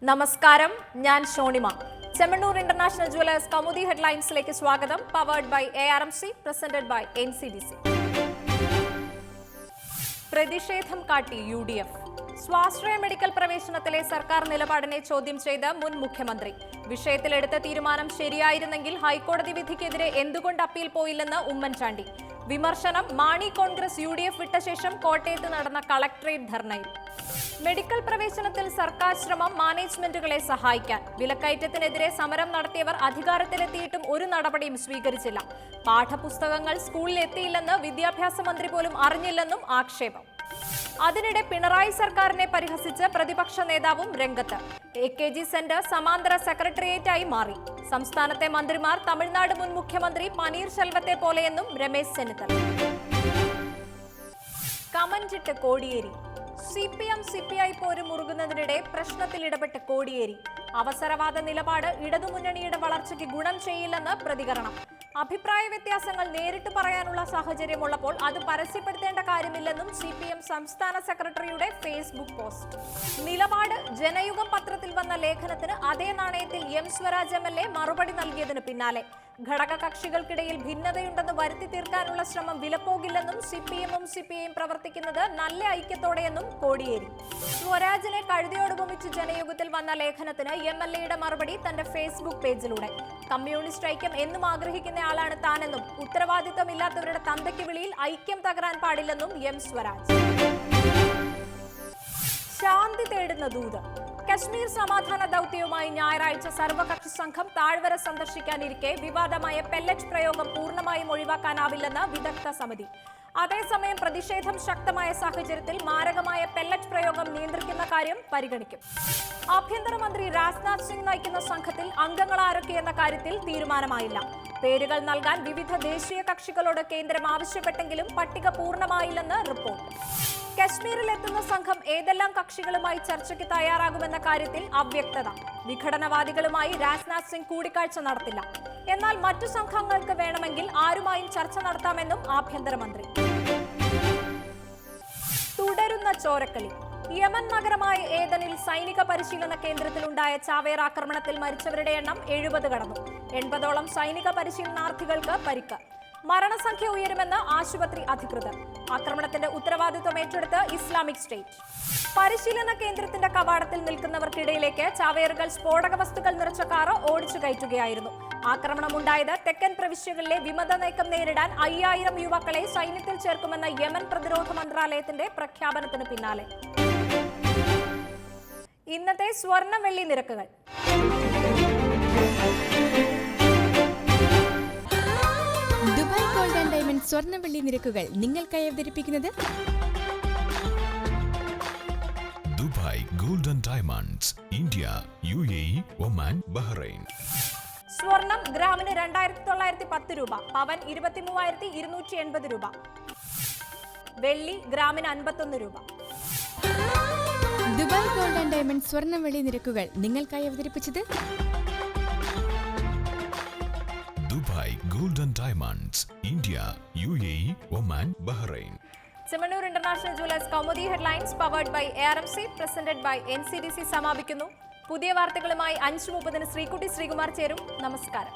നമസ്കാരം, ഞാൻ Shonima. Chemmanur international jewellers Kaumudi ഹെഡ്ലൈൻസിലേക്ക് സ്വാഗതം. Powered by ARMC, presented by NCDC. പ്രതിഷേധം കാട്ടി UDF. സ്വാശ്രയ മെഡിക്കൽ പ്രവേശനത്തിലെ സർക്കാർ നിലപാടിനെ ചോദ്യം ചെയ്ത് മുൻ മുഖ്യമന്ത്രി. വിഷയത്തിലെടുത്ത തീരുമാനം ശരിയായിരുന്നെങ്കിൽ ഹൈക്കോടതി വിധിക്കെതിരെ എന്തുകൊണ്ട് അപ്പീൽ പോയില്ലെന്ന് ഉമ്മൻചാണ്ടി. വിമർശനം മാണി കോൺഗ്രസ് UDF വിട്ട ശേഷം കോട്ടയത്ത് നടന്ന കളക്ടറേറ്റ് ധർണയിൽ. മെഡിക്കൽ പ്രവേശനത്തിൽ സർക്കാർ ശ്രമം മാനേജ്മെന്റുകളെ സഹായിക്കാൻ. വിലക്കയറ്റത്തിനെതിരെ സമരം നടത്തിയവർ അധികാരത്തിലെത്തിയിട്ടും ഒരു നടപടിയും സ്വീകരിച്ചില്ല. പാഠപുസ്തകങ്ങൾ സ്കൂളിൽ എത്തിയില്ലെന്ന് വിദ്യാഭ്യാസ മന്ത്രി പോലും അറിഞ്ഞില്ലെന്നും ആക്ഷേപം. അതിനിടെ പിണറായി സർക്കാരിനെ പരിഹസിച്ച് പ്രതിപക്ഷ നേതാവും രംഗത്ത്. AKG സെന്റർ സമാന്തര സെക്രട്ടേറിയറ്റായി മാറി. സംസ്ഥാനത്തെ മന്ത്രിമാർ തമിഴ്നാട് മുൻ മുഖ്യമന്ത്രി പനീർശെൽവത്തെ പോലെയെന്നും രമേശ് ചെന്നിത്തല. കമന്റിട്ട് കോടിയേരി. CPM CPI പോരും മുറുകുന്നതിനിടെ പ്രശ്നത്തിൽ ഇടപെട്ട് കോടിയേരി. അവസരവാദ നിലപാട് ഇടതുമുന്നണിയുടെ വളർച്ചയ്ക്ക് ഗുണം ചെയ്യില്ലെന്ന് പ്രതികരണം. അഭിപ്രായ വ്യത്യാസങ്ങൾ നേരിട്ട് പറയാനുള്ള സാഹചര്യമുള്ളപ്പോൾ അത് പരസ്യപ്പെടുത്തേണ്ട കാര്യമില്ലെന്നും CPM സംസ്ഥാന സെക്രട്ടറിയുടെ ഫേസ്ബുക്ക് പോസ്റ്റ്. നിലപാട് ജനയുഗം പത്രത്തിൽ വന്ന ലേഖനത്തിന് അതേ നാണയത്തിൽ M സ്വരാജ് MLA മറുപടി നൽകിയതിന് പിന്നാലെ ഘടകകക്ഷികൾക്കിടയിൽ ഭിന്നതയുണ്ടെന്ന് വരുത്തി തീർക്കാനുള്ള ശ്രമം വിലപ്പോകില്ലെന്നും CPM-ഉം CPI-യും പ്രവർത്തിക്കുന്നത് നല്ല ഐക്യത്തോടെയെന്നും കോടിയേരി. സ്വരാജിനെ കഴുതയോടുപമിച്ച് ജനയുഗത്തിൽ വന്ന ലേഖനത്തിന് MLA-യുടെ മറുപടി തന്റെ ഫേസ്ബുക്ക് പേജിലൂടെ. കമ്മ്യൂണിസ്റ്റ് ഐക്യം എന്നും ആഗ്രഹിക്കുന്ന ആളാണ് താനെന്നും ഉത്തരവാദിത്തമില്ലാത്തവരുടെ തന്തയ്ക്ക് വിളിയിൽ ഐക്യം തകരാൻ പാടില്ലെന്നും M സ്വരാജ്. ശാന്തി തേടുന്ന ദൂത്. കശ്മീർ സമാധാന ദൗത്യവുമായി ഞായറാഴ്ച സർവകക്ഷി സംഘം താഴ്വര സന്ദർശിക്കാനിരിക്കെ വിവാദമായ പെല്ലറ്റ് പ്രയോഗം പൂർണ്ണമായും ഒഴിവാക്കാനാവില്ലെന്ന് വിദഗ്ധ സമിതി. അതേസമയം പ്രതിഷേധം ശക്തമായ സാഹചര്യത്തിൽ മാരകമായ പെല്ലറ്റ് പ്രയോഗം നിയന്ത്രിക്കുന്ന കാര്യം പരിഗണിക്കും. ആഭ്യന്തരമന്ത്രി രാജ്നാഥ് സിംഗ് നയിക്കുന്ന സംഘത്തിൽ അംഗങ്ങൾ ആരൊക്കെയെന്ന കാര്യത്തിൽ തീരുമാനമായില്ല. പേരുകൾ നൽകാൻ വിവിധ ദേശീയ കക്ഷികളോട് കേന്ദ്രം ആവശ്യപ്പെട്ടെങ്കിലും പട്ടിക പൂർണ്ണമായില്ലെന്ന് റിപ്പോർട്ട്. കശ്മീരിൽ എത്തുന്ന സംഘം ഏതെല്ലാം കക്ഷികളുമായി ചർച്ചയ്ക്ക് തയ്യാറാകുമെന്ന കാര്യത്തിൽ അവ്യക്തത. വിഘടനവാദികളുമായി രാജ്നാഥ് സിംഗ് കൂടിക്കാഴ്ച നടത്തില്ല. എന്നാൽ മറ്റു സംഘങ്ങൾക്ക് വേണമെങ്കിൽ ആരുമായും ചർച്ച നടത്താമെന്നും ആഭ്യന്തരമന്ത്രി. തുടരുന്ന ചോരക്കളി. യമൻ നഗരമായ ഏദനിൽ സൈനിക പരിശീലന കേന്ദ്രത്തിലുണ്ടായ ചാവേർ ആക്രമണത്തിൽ മരിച്ചവരുടെ എണ്ണം 70 കടന്നു. 80ഓളം സൈനിക പരിശീലനാർത്ഥികൾക്ക് പരിക്ക്. മരണസംഖ്യ ഉയരുമെന്ന് ആശുപത്രി അധികൃതർ. ആക്രമണത്തിന്റെ ഉത്തരവാദിത്വം ഏറ്റെടുത്ത് ഇസ്ലാമിക് സ്റ്റേറ്റ്. പരിശീലന കേന്ദ്രത്തിന്റെ കവാടത്തിൽ നിൽക്കുന്നവർക്കിടയിലേക്ക് ചാവേറുകൾ സ്ഫോടക വസ്തുക്കൾ നിറച്ച കാറ് ഓടിച്ചു കയറ്റുകയായിരുന്നു. ആക്രമണമുണ്ടായത് തെക്കൻ പ്രവിശ്യകളിലെ വിമത നീക്കം നേരിടാൻ 5000 യുവാക്കളെ സൈന്യത്തിൽ ചേർക്കുമെന്ന യമൻ പ്രതിരോധ മന്ത്രാലയത്തിന്റെ പ്രഖ്യാപനത്തിന് പിന്നാലെ. ഇന്നത്തെ സ്വർണ്ണ വെള്ളി നിരക്കുകൾ. ദുബായ് ഗോൾഡ് ആൻഡ് ഡയമണ്ട് സ്വർണ്ണ വെള്ളി നിരക്കുകൾ നിങ്ങൾക്കായി അവതരിപ്പിക്കുന്നത് Dubai gold and diamonds, India, UAE, Oman, Bahrain. സ്വർണം ഗ്രാമിന് 2910 രൂപ, പവൻ 23,280 രൂപ, വെള്ളി ഗ്രാമിന് 51 രൂപ. ദുബായ് ഗോൾഡ് ആൻഡ് ഡയമണ്ട് സ്വർണ്ണ വെള്ളി നിരക്കുകൾ നിങ്ങൾക്കായി അവതരിപ്പിച്ചത് Dubai gold and diamonds, India, UAE, Oman, Bahrain. Chemmanur international jewellers Kaumudi headlines powered by ARMC, presented by NCDC സമാപിക്കുന്നു. പുതിയ വാർത്തകളുമായി 5:30 ശ്രീകുമാർ ചേരും. നമസ്കാരം.